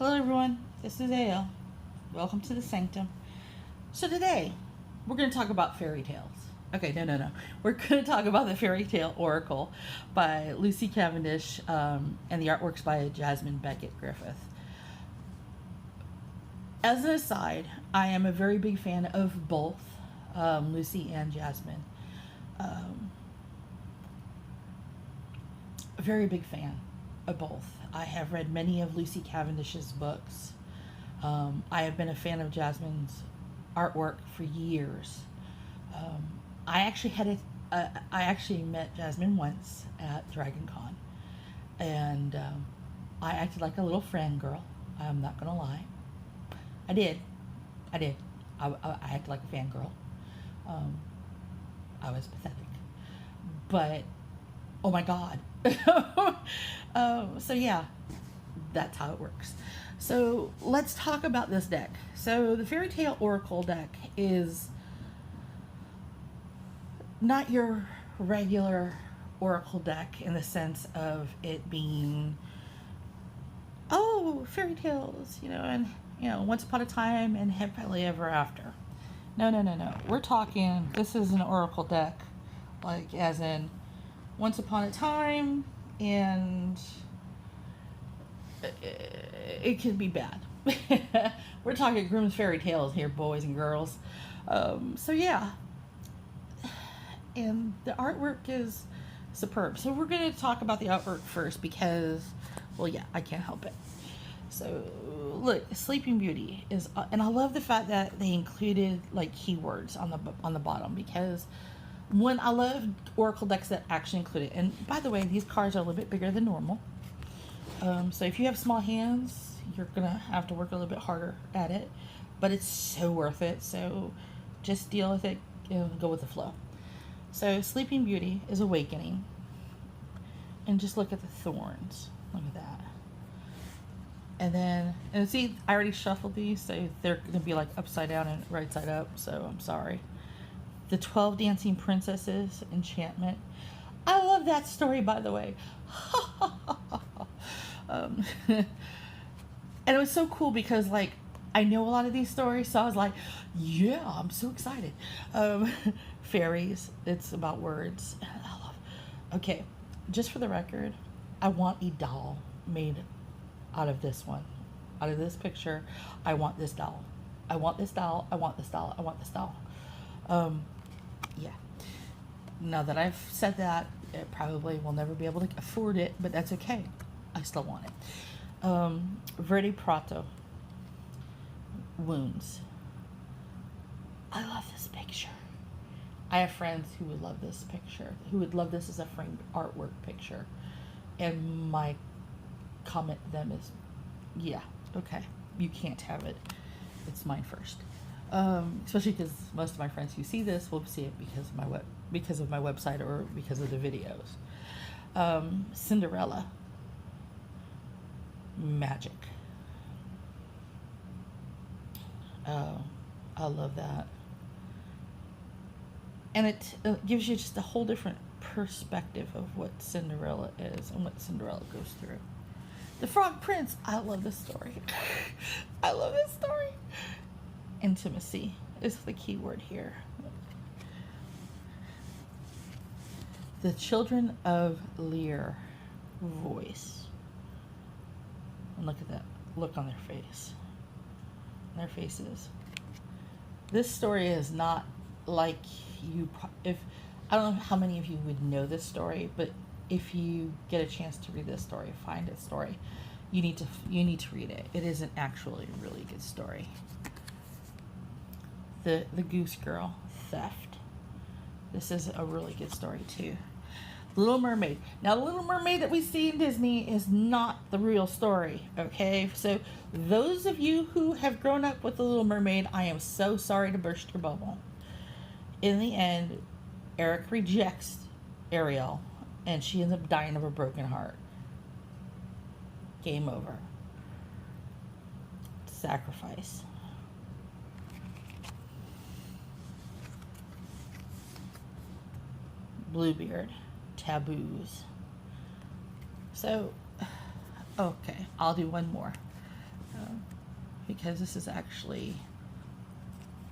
Hello everyone, this is Ale. Welcome to the Sanctum. So today, we're going to talk about fairy tales. Okay, no. We're going to talk about the Faerytale Oracle by Lucy Cavendish and the artworks by Jasmine Becket-Griffith. As an aside, I am a very big fan of both Lucy and Jasmine. A very big fan of both. I have read many of Lucy Cavendish's books. I have been a fan of Jasmine's artwork for years. I actually met Jasmine once at Dragon Con, and I acted like a little fangirl. I'm not gonna lie. I did. I acted like a fangirl. I was pathetic, but oh my god. So yeah, that's how it works. So let's talk about this deck. So the Faerytale Oracle deck is not your regular Oracle deck in the sense of it being, oh, fairy tales, and once upon a time and happily ever after. No. We're talking, this is an Oracle deck, like as in once upon a time, and it could be bad. We're talking Grimm's fairy tales here, boys and girls. So yeah, and the artwork is superb. So we're going to talk about the artwork first because, well, yeah, I can't help it. So look, Sleeping Beauty is, and I love the fact that they included like keywords on the bottom, because when I love Oracle decks that actually include it. And by the way, these cards are a little bit bigger than normal. So if you have small hands, you're going to have to work a little bit harder at it. But it's so worth it. So just deal with it and go with the flow. So Sleeping Beauty is awakening. And just look at the thorns. Look at that. And then, and see, I already shuffled these. So they're going to be like upside down and right side up. So I'm sorry. The 12 Dancing Princesses enchantment. I love that story, by the way. And it was so cool because, like, I know a lot of these stories, so I was like, yeah, I'm so excited. Fairies, it's about words. I love. Okay, just for the record, I want a doll made out of this one, out of this picture. I want this doll. I want this doll. I want this doll. I want this doll. Yeah. Now that I've said that, it probably will never be able to afford it, but that's okay. I still want it. Verde Prato. Wounds. I love this picture. I have friends who would love this picture, who would love this as a framed artwork picture. And my comment to them is, yeah, okay, you can't have it. It's mine first. Especially because most of my friends who see this will see it because of my website or because of the videos. Cinderella. Magic. I love that. And it gives you just a whole different perspective of what Cinderella is and what Cinderella goes through. The Frog Prince. I love this story. I love this story. Intimacy is the key word here. The Children of Lear. Voice. And look at that look on their face. Their faces. This story is not like if I don't know how many of you would know this story, but if you get a chance to read this story, find a story, you need to read it. It is an actually really good story. The Goose Girl. Theft. This is a really good story too. Little Mermaid. Now, the Little Mermaid that we see in Disney is not the real story, okay? So, those of you who have grown up with the Little Mermaid, I am so sorry to burst your bubble. In the end, Eric rejects Ariel, and she ends up dying of a broken heart. Game over. Sacrifice. Bluebeard. Taboos. So, okay, I'll do one more. because this is actually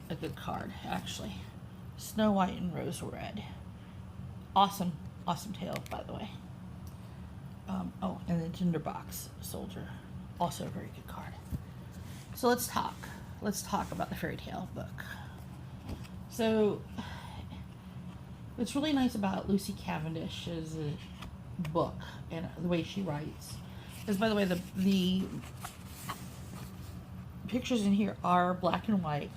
a good card, actually. Snow White and Rose Red. Awesome, awesome tale, by the way. Oh, and the Tinderbox Soldier. Also a very good card. So let's talk. Let's talk about the fairy tale book. So, what's really nice about Lucy Cavendish's book and the way she writes is, by the way, the pictures in here are black and white,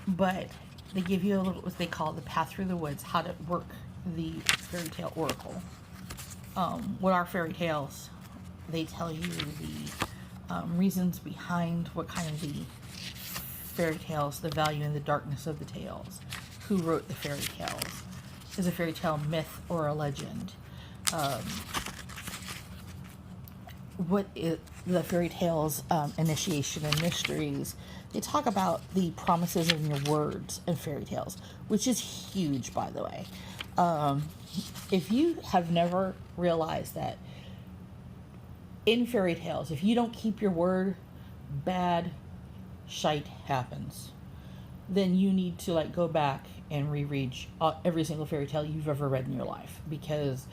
but they give you a little, what they call the path through the woods, how to work the Faerytale Oracle. What are fairy tales? They tell you the reasons behind what kind of the fairy tales, the value and the darkness of the tales, who wrote the fairy tales. Is a fairy tale myth or a legend? What is the fairy tales initiation and mysteries? They talk about the promises in your words in fairy tales, which is huge, by the way. If you have never realized that in fairy tales, if you don't keep your word, bad shite happens. Then you need to like go back and reread every single fairy tale you've ever read in your life, because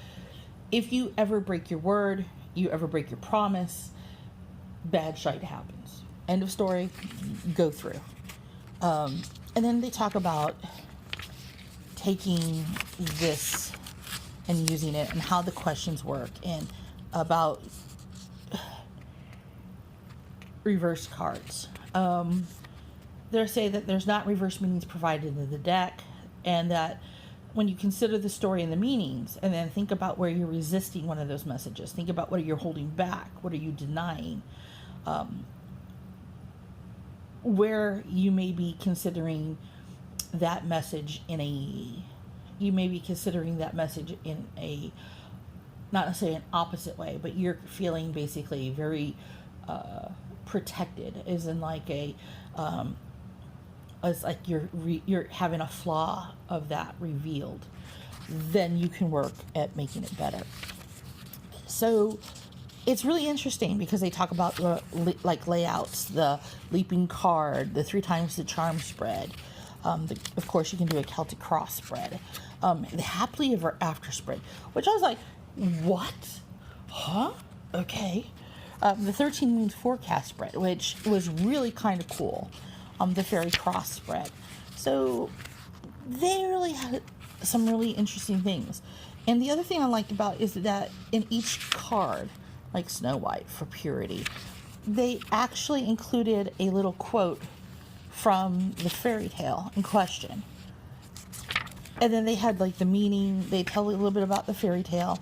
if you ever break your word, you ever break your promise, bad shite happens. End of story. Go through. And then they talk about taking this and using it and how the questions work, and about reverse cards. They say that there's not reverse meanings provided in the deck, and that when you consider the story and the meanings, and then think about where you're resisting one of those messages, think about what you're holding back, what are you denying, where you may be considering that message in a, not necessarily an opposite way, but you're feeling basically very protected, as in like a it's like you're having a flaw of that revealed, then you can work at making it better. So it's really interesting because they talk about the like layouts, the leaping card, the 3 times the charm spread. Of course, you can do a Celtic cross spread, the happily ever after spread, which I was like, what? Huh? Okay. The 13 moons forecast spread, which was really kind of cool. The fairy cross spread. So they really had some really interesting things. And the other thing I liked about is that in each card, like Snow White for purity, they actually included a little quote from the fairy tale in question. And then they had like the meaning. They tell a little bit about the fairy tale.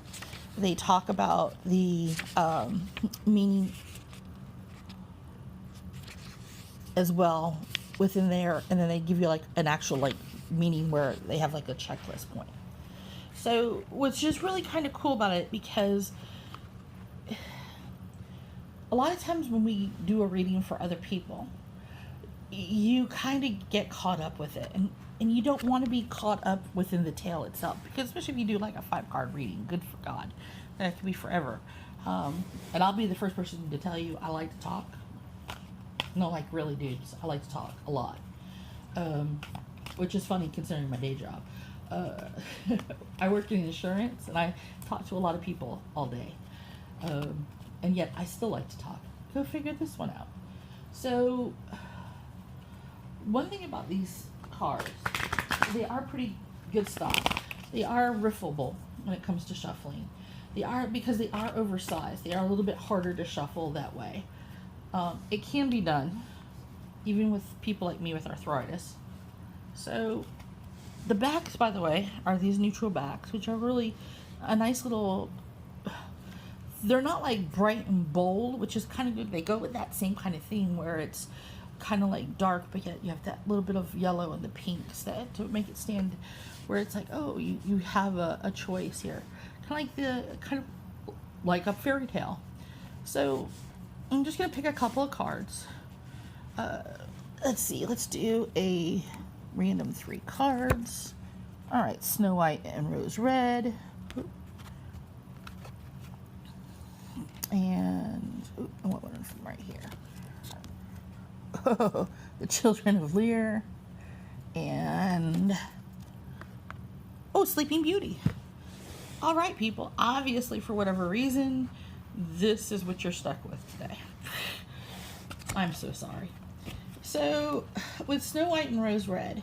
They talk about the meaning as well within there, and then they give you like an actual like meaning where they have like a checklist point. So what's just really kind of cool about it, because a lot of times when we do a reading for other people, you kind of get caught up with it, and you don't want to be caught up within the tale itself, because especially if you do like a 5-card reading, good for God, that could be forever. And I'll be the first person to tell you I like to talk. No, like really, dudes, I like to talk a lot, which is funny considering my day job. I work in insurance, and I talk to a lot of people all day, and yet I still like to talk. Go figure this one out. So one thing about these cards, they are pretty good stuff. They are riffable when it comes to shuffling. They are, because they are oversized, they are a little bit harder to shuffle that way. It can be done, even with people like me with arthritis. So the backs, by the way, are these neutral backs, which are really a nice little, they're not like bright and bold, which is kind of good. They go with that same kind of theme where it's kind of like dark, but yet you have that little bit of yellow and the pinks that to make it stand, where it's like, oh, you have a choice here. Kind of like a fairy tale. So I'm just going to pick a couple of cards. Let's see. Let's do a random 3 cards. All right. Snow White and Rose Red. And Ooh, I want one from right here. Oh, the Children of Lear. And, oh, Sleeping Beauty. All right, people. Obviously, for whatever reason, this is what you're stuck with today. I'm so sorry. So, with Snow White and Rose Red,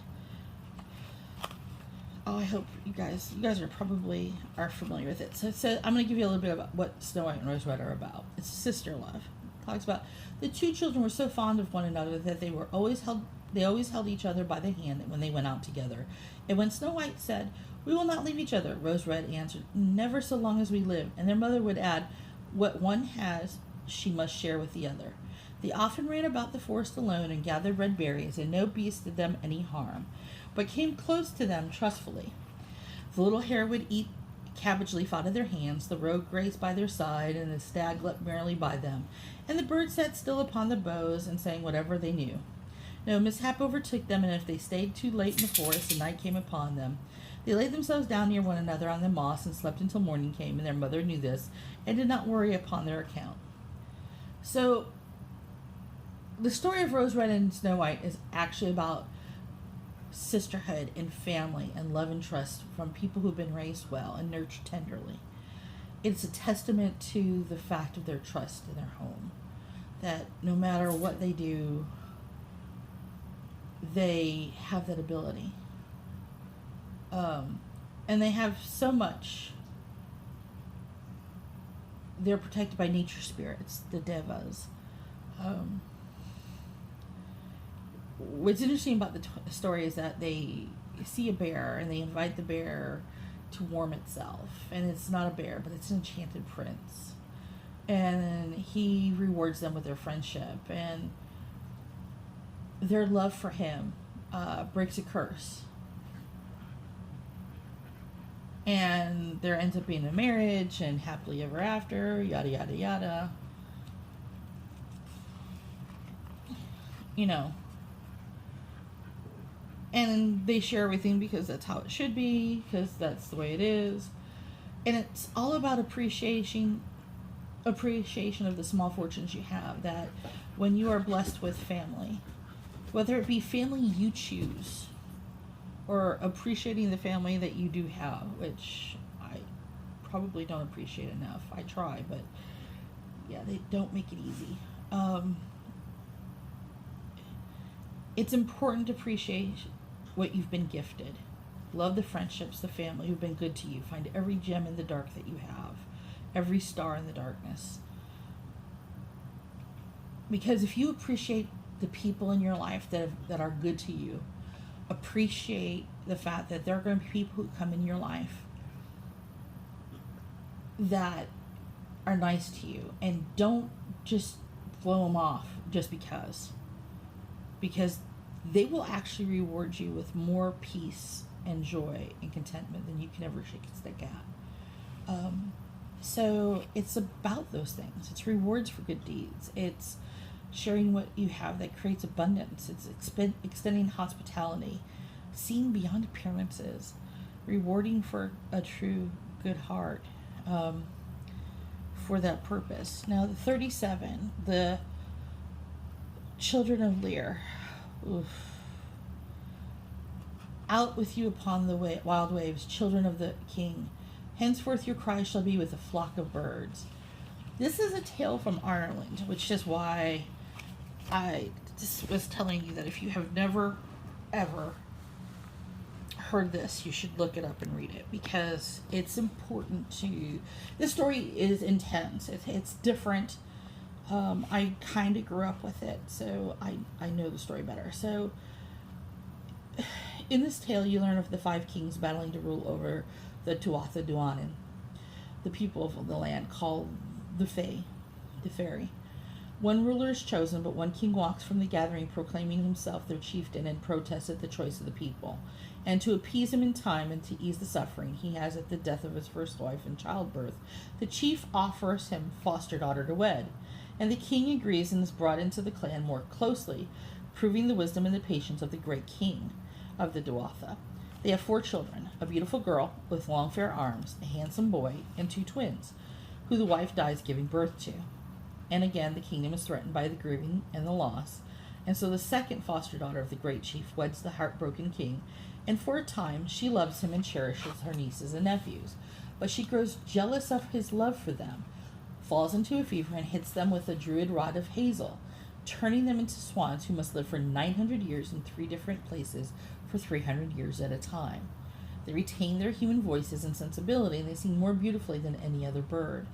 oh, I hope you guys are familiar with it. So I'm going to give you a little bit about what Snow White and Rose Red are about. It's sister love. It talks about the two children were so fond of one another that they always held each other by the hand when they went out together. And when Snow White said, "We will not leave each other," Rose Red answered, "Never so long as we live." And their mother would add, "What one has, she must share with the other." They often ran about the forest alone and gathered red berries, and no beast did them any harm, but came close to them trustfully. The little hare would eat cabbage leaf out of their hands, the roe grazed by their side, and the stag leapt merrily by them, and the birds sat still upon the boughs and sang whatever they knew. No mishap overtook them, and if they stayed too late in the forest, the night came upon them. They laid themselves down near one another on the moss and slept until morning came, and their mother knew this and did not worry upon their account. So, the story of Rose Red and Snow White is actually about sisterhood and family and love and trust from people who've been raised well and nurtured tenderly. It's a testament to the fact of their trust in their home, that no matter what they do, they have that ability. And they have so much. They're protected by nature spirits, the devas. What's interesting about the story is that they see a bear and they invite the bear to warm itself. And it's not a bear, but it's an enchanted prince. And he rewards them with their friendship. And their love for him breaks a curse. And there ends up being a marriage and happily ever after, yada, yada, yada. You know. And they share everything because that's how it should be, because that's the way it is. And it's all about appreciation of the small fortunes you have, that when you are blessed with family, whether it be family you choose, or appreciating the family that you do have, which I probably don't appreciate enough. I try, but yeah, they don't make it easy. It's important to appreciate what you've been gifted. Love the friendships, the family who've been good to you. Find every gem in the dark that you have, every star in the darkness. Because if you appreciate the people in your life that are good to you, appreciate the fact that there are going to be people who come in your life that are nice to you, and don't just blow them off just because they will actually reward you with more peace and joy and contentment than you can ever shake a stick at. So it's about those things. It's rewards for good deeds. It's sharing what you have that creates abundance. It's extending hospitality, seeing beyond appearances, rewarding for a true good heart, for that purpose. Now, the 37, the Children of Lear. Oof. Out with you upon the wild waves, children of the king. Henceforth your cry shall be with a flock of birds. This is a tale from Ireland, which is why I just was telling you that if you have never, ever heard this, you should look it up and read it, because it's important to... This story is intense. It's different. I kind of grew up with it, so I know the story better. So, in this tale, you learn of the 5 kings battling to rule over the Tuatha Duanin, the people of the land called the Faery. One ruler is chosen, but one king walks from the gathering proclaiming himself their chieftain and protests at the choice of the people. And to appease him in time and to ease the suffering he has at the death of his first wife in childbirth, the chief offers him foster daughter to wed. And the king agrees and is brought into the clan more closely, proving the wisdom and the patience of the great king of the Tuatha. They have 4 children, a beautiful girl with long fair arms, a handsome boy, and 2 twins, who the wife dies giving birth to. and again the kingdom is threatened by the grieving and the loss. And so the second foster daughter of the great chief weds the heartbroken king, and for a time she loves him and cherishes her nieces and nephews. But she grows jealous of his love for them, falls into a fever, and hits them with a druid rod of hazel, turning them into swans who must live for 900 years in 3 different places for 300 years at a time. They retain their human voices and sensibility, and they sing more beautifully than any other bird.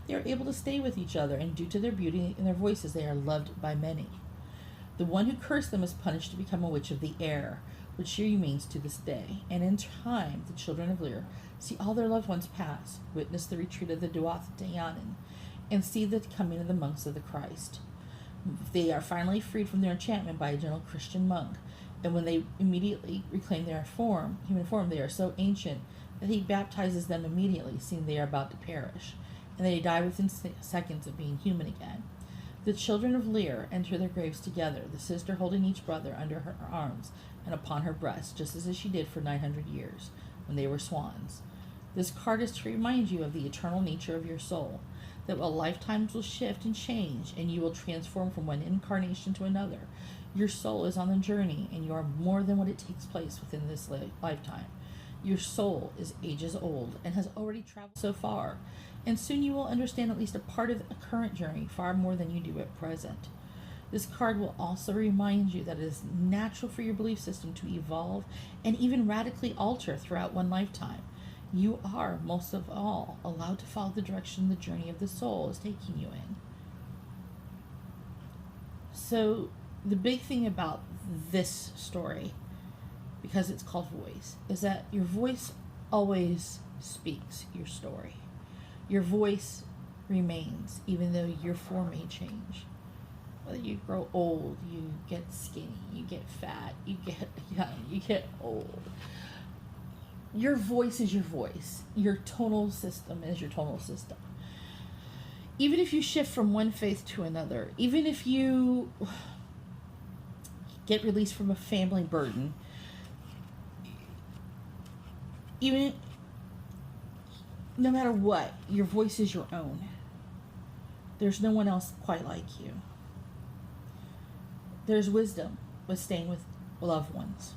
They are able to stay with each other, and due to their beauty and their voices, they are loved by many. The one who cursed them is punished to become a witch of the air, which she remains to this day. And in time, the children of Lyr see all their loved ones pass, witness the retreat of the Duath Dayanan, and see the coming of the monks of the Christ. They are finally freed from their enchantment by a gentle Christian monk, and when they immediately reclaim their human form, they are so ancient that he baptizes them immediately, seeing they are about to perish, and they die within seconds of being human again. The children of Lyr enter their graves together, the sister holding each brother under her arms and upon her breast, just as she did for 900 years, when they were swans. This card is to remind you of the eternal nature of your soul, that while lifetimes will shift and change, and you will transform from one incarnation to another, your soul is on the journey, and you are more than what it takes place within this lifetime. Your soul is ages old and has already traveled so far, and soon you will understand at least a part of the current journey far more than you do at present. This card will also remind you that it is natural for your belief system to evolve and even radically alter throughout one lifetime. You are, most of all, allowed to follow the direction the journey of the soul is taking you in. So, the big thing about this story, because it's called voice, is that your voice always speaks your story. Your voice remains, even though your form may change. Whether you grow old, you get skinny, you get fat, you get young, you get old. Your voice is your voice. Your tonal system is your tonal system. Even if you shift from one faith to another, even if you get released from a family burden, even no matter what, your voice is your own. There's no one else quite like you. There's wisdom with staying with loved ones.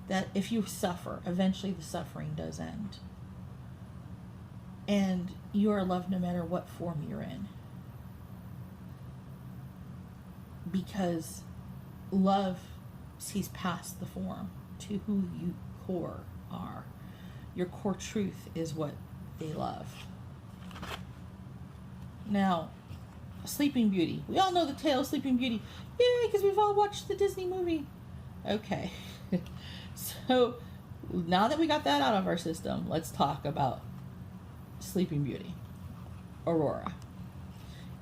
That if you suffer, eventually the suffering does end. And you are loved no matter what form you're in. Because love sees past the form to who you core are. Your core truth is what they love. Now, Sleeping Beauty. We all know the tale of Sleeping Beauty. Yay, because we've all watched the Disney movie. Okay. So, now that we got that out of our system, let's talk about Sleeping Beauty. Aurora.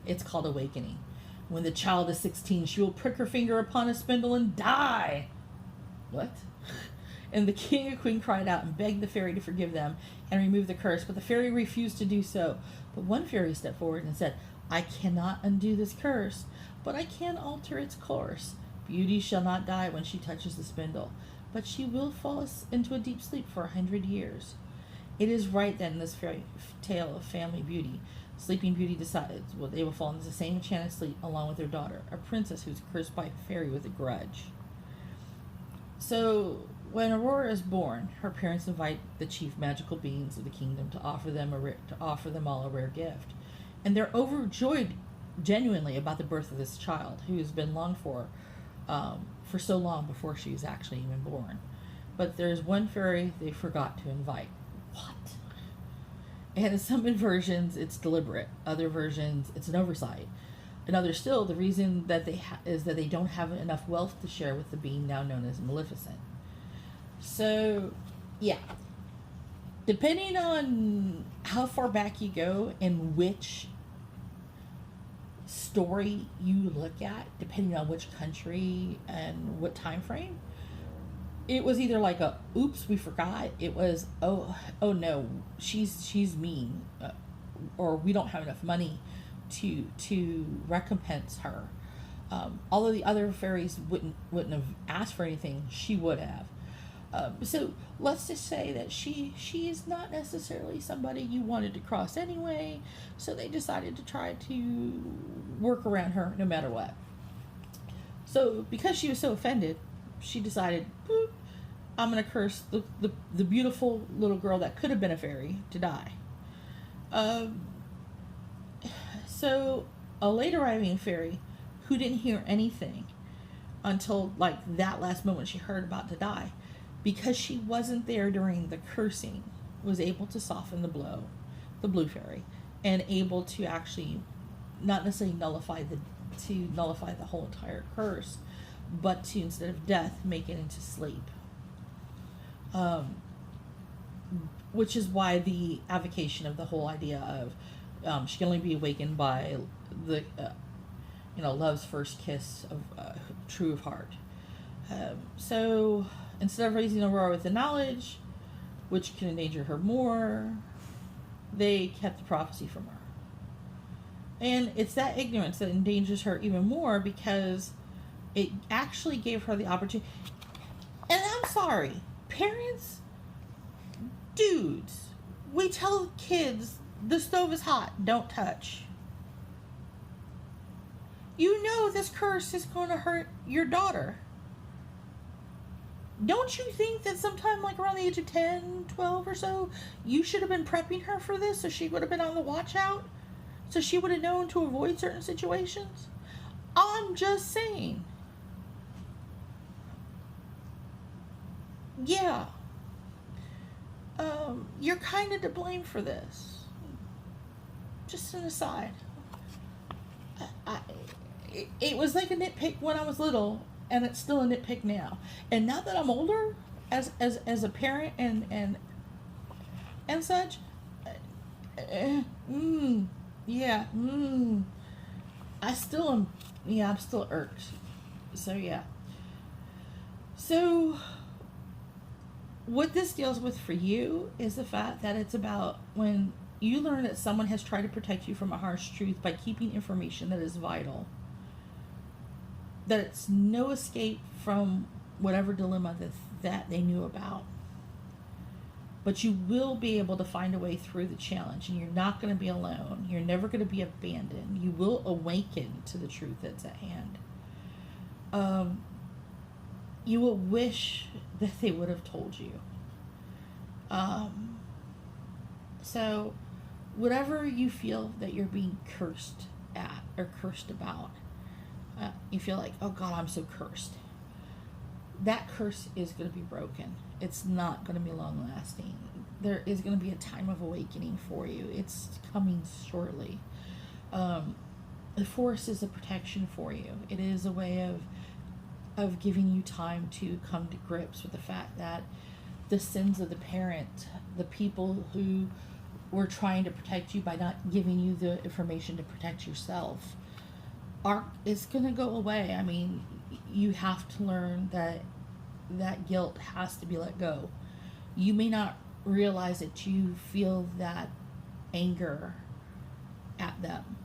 It's called Awakening. When the child is 16, she will prick her finger upon a spindle and die. What? And the king and queen cried out and begged the fairy to forgive them and remove the curse, but the fairy refused to do so. But one fairy stepped forward and said, I cannot undo this curse, but I can alter its course. Beauty shall not die when she touches the spindle, but she will fall into a deep sleep for 100 years. It is right that in this fairy tale of family beauty, Sleeping Beauty decides they will fall into the same enchanted sleep along with their daughter, a princess who's cursed by a fairy with a grudge. So, when Aurora is born, her parents invite the chief magical beings of the kingdom to offer them all a rare gift, and they're overjoyed genuinely about the birth of this child, who has been longed for so long before she was actually even born. But there's one fairy they forgot to invite. What? And in some versions, it's deliberate. Other versions, it's an oversight. And others still, the reason that is that they don't have enough wealth to share with the being now known as Maleficent. So, yeah. Depending on how far back you go and which story you look at, depending on which country and what time frame, it was either like a oops, we forgot. It was oh no, she's mean, or we don't have enough money to recompense her. Although the other fairies wouldn't have asked for anything, she would have. So let's just say that she is not necessarily somebody you wanted to cross anyway, so they decided to try to work around her no matter what. So because she was so offended, she decided, "Boop, I'm going to curse the beautiful little girl that could have been a fairy to die." So a late arriving fairy who didn't hear anything until like that last moment she heard about to die, because she wasn't there during the cursing, was able to soften the blow, the blue fairy, and able to actually not necessarily nullify the whole entire curse, but to, instead of death, make it into sleep. Which is why the avocation of the whole idea of she can only be awakened by the love's first kiss of true of heart. So instead of raising Aurora with the knowledge, which can endanger her more, they kept the prophecy from her. And it's that ignorance that endangers her even more, because it actually gave her the opportunity. And I'm sorry, parents, dudes, we tell kids the stove is hot, don't touch. You know this curse is going to hurt your daughter. Don't you think that sometime like around the age of 10, 12 or so, you should have been prepping her for this, so she would have been on the watch out? So she would have known to avoid certain situations? I'm just saying. Yeah. You're kind of to blame for this. Just an aside. It was like a nitpick when I was little, and it's still a nitpick now. And now that I'm older, as a parent and such, I still am. Yeah, I'm still irked. So yeah. So what this deals with for you is the fact that it's about when you learn that someone has tried to protect you from a harsh truth by keeping information that is vital, that it's no escape from whatever dilemma that they knew about. But you will be able to find a way through the challenge, and you're not going to be alone. You're never going to be abandoned. You will awaken to the truth that's at hand. You will wish that they would have told you. So whatever you feel that you're being cursed at or cursed about, you feel like, oh God, I'm so cursed. That curse is going to be broken. It's not going to be long lasting. There is going to be a time of awakening for you. It's coming shortly. The force is a protection for you. It is a way of giving you time to come to grips with the fact that the sins of the parent, the people who were trying to protect you by not giving you the information to protect yourself, it's going to go away. I mean, you have to learn that guilt has to be let go. You may not realize that you feel that anger at them.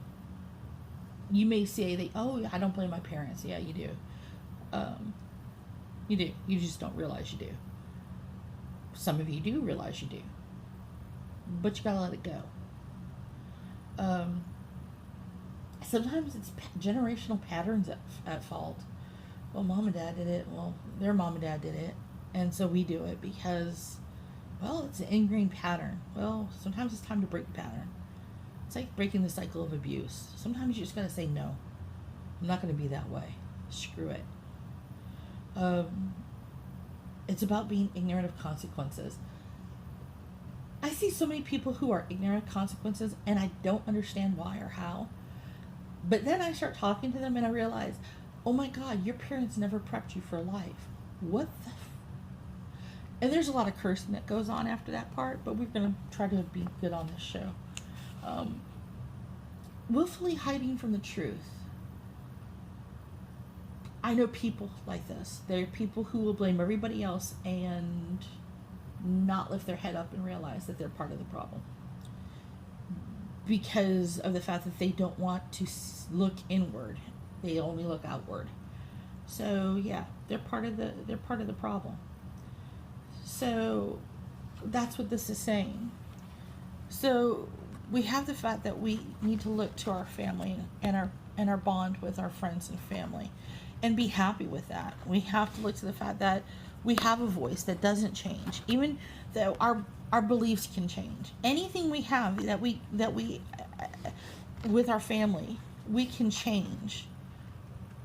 You may say oh, I don't blame my parents. Yeah, you do. You do. You just don't realize you do. Some of you do realize you do. But you gotta let it go. Sometimes it's generational patterns at fault. Well, mom and dad did it. Well, their mom and dad did it. And so we do it because, well, it's an ingrained pattern. Well, sometimes it's time to break the pattern. It's like breaking the cycle of abuse. Sometimes you just gotta say, no, I'm not gonna be that way. Screw it. It's about being ignorant of consequences. I see so many people who are ignorant of consequences, and I don't understand why or how. But then I start talking to them and I realize, oh my God, your parents never prepped you for life. What the And there's a lot of cursing that goes on after that part, but we're going to try to be good on this show. Willfully hiding from the truth. I know people like this. There are people who will blame everybody else and not lift their head up and realize that they're part of the problem, because of the fact that they don't want to look inward. They only look outward. So yeah, they're part of the problem. So that's what this is saying. So we have the fact that we need to look to our family and our bond with our friends and family and be happy with that. We have to look to the fact that we have a voice that doesn't change, even though our beliefs can change. Anything we have that we with our family, we can change,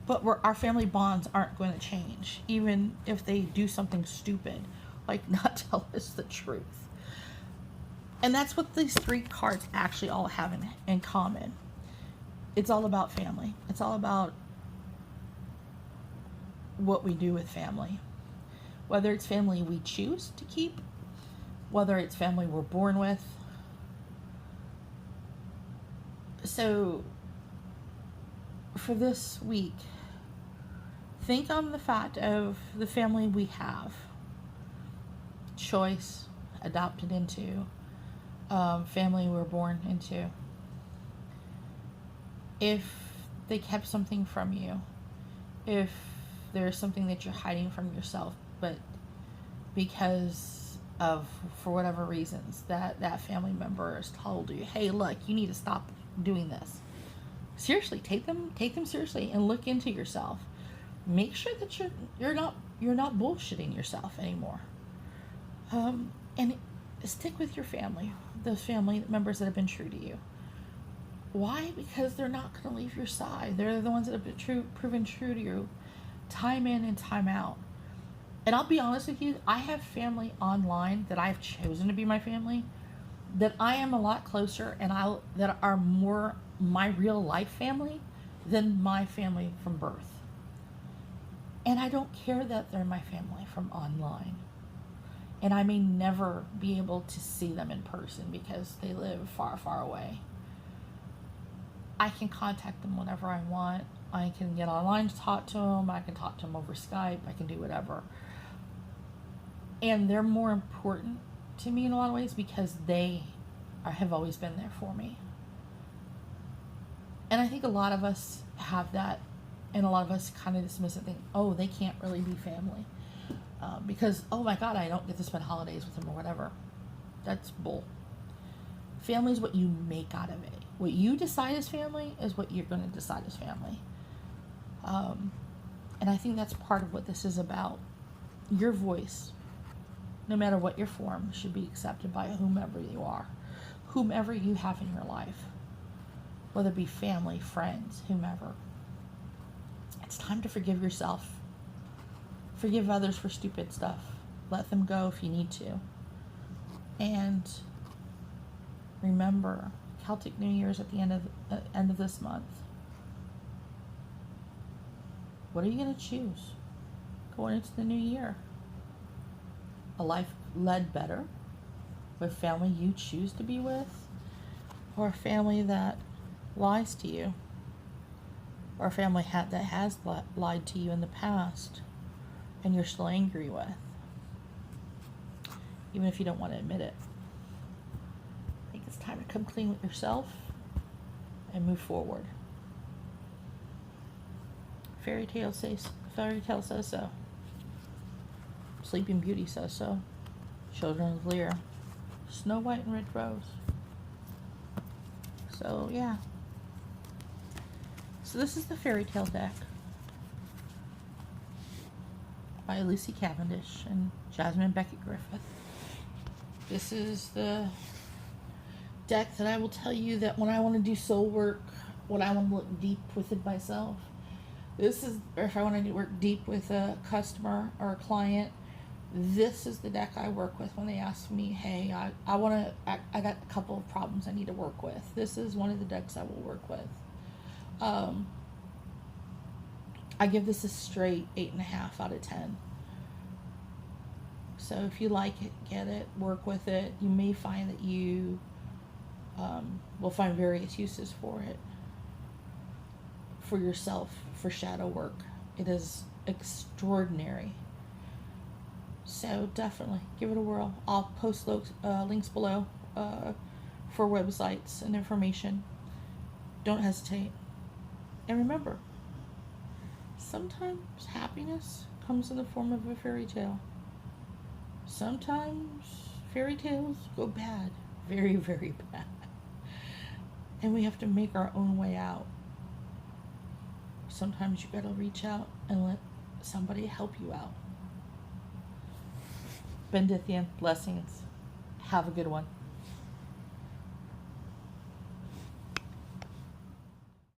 but our family bonds aren't going to change, even if they do something stupid, like not tell us the truth. And that's what these three cards actually all have in common. It's all about family. It's all about what we do with family. Whether it's family we choose to keep, whether it's family we're born with. So, for this week, think on the fact of the family we have. Choice, adopted into, family we're born into. If they kept something from you, if there's something that you're hiding from yourself, but because of, for whatever reasons, that family member has told you, hey, look, you need to stop doing this. Seriously, take them seriously and look into yourself. Make sure that you're not bullshitting yourself anymore. And stick with your family, those family members that have been true to you. Why? Because they're not going to leave your side. They're the ones that have been proven true to you time in and time out. And I'll be honest with you, I have family online that I've chosen to be my family, that I am a lot closer and that are more my real life family than my family from birth. And I don't care that they're my family from online. And I may never be able to see them in person because they live far, far away. I can contact them whenever I want. I can get online to talk to them. I can talk to them over Skype. I can do whatever. And they're more important to me in a lot of ways because they have always been there for me. And I think a lot of us have that, and a lot of us kind of dismiss it, think, oh, they can't really be family. Because, oh my God, I don't get to spend holidays with them or whatever. That's bull. Family is what you make out of it. What you decide is family is what you're going to decide is family. And I think that's part of what this is about. Your voice, no matter what your form, should be accepted by whomever you are, whomever you have in your life, whether it be family, friends, whomever. It's time to forgive yourself. Forgive others for stupid stuff. Let them go if you need to. And remember, Celtic New Year's at the end of this month. What are you going to choose going into the new year? A life led better with family you choose to be with, or a family that lies to you, or a family that has lied to you in the past and you're still angry with, even if you don't want to admit it. I think it's time to come clean with yourself and move forward. Faerytale says so. Sleeping Beauty says so. Children of Lear. Snow White and Red Rose. So, yeah. So this is the Faerytale deck by Lucy Cavendish and Jasmine Becket-Griffith. This is the deck that I will tell you that when I want to do soul work, when I want to look deep within myself, this is, or if I want to work deep with a customer or a client, this is the deck I work with when they ask me, hey, I got a couple of problems I need to work with. This is one of the decks I will work with. I give this a straight 8.5 out of 10. So if you like it, get it, work with it. You may find that you will find various uses for it, for yourself, for shadow work. It is extraordinary. So definitely give it a whirl. I'll post links below for websites and information. Don't hesitate. And remember, sometimes happiness comes in the form of a fairy tale. Sometimes fairy tales go bad, very, very bad. And we have to make our own way out. Sometimes you gotta reach out and let somebody help you out. Benedictine blessings. Have a good one.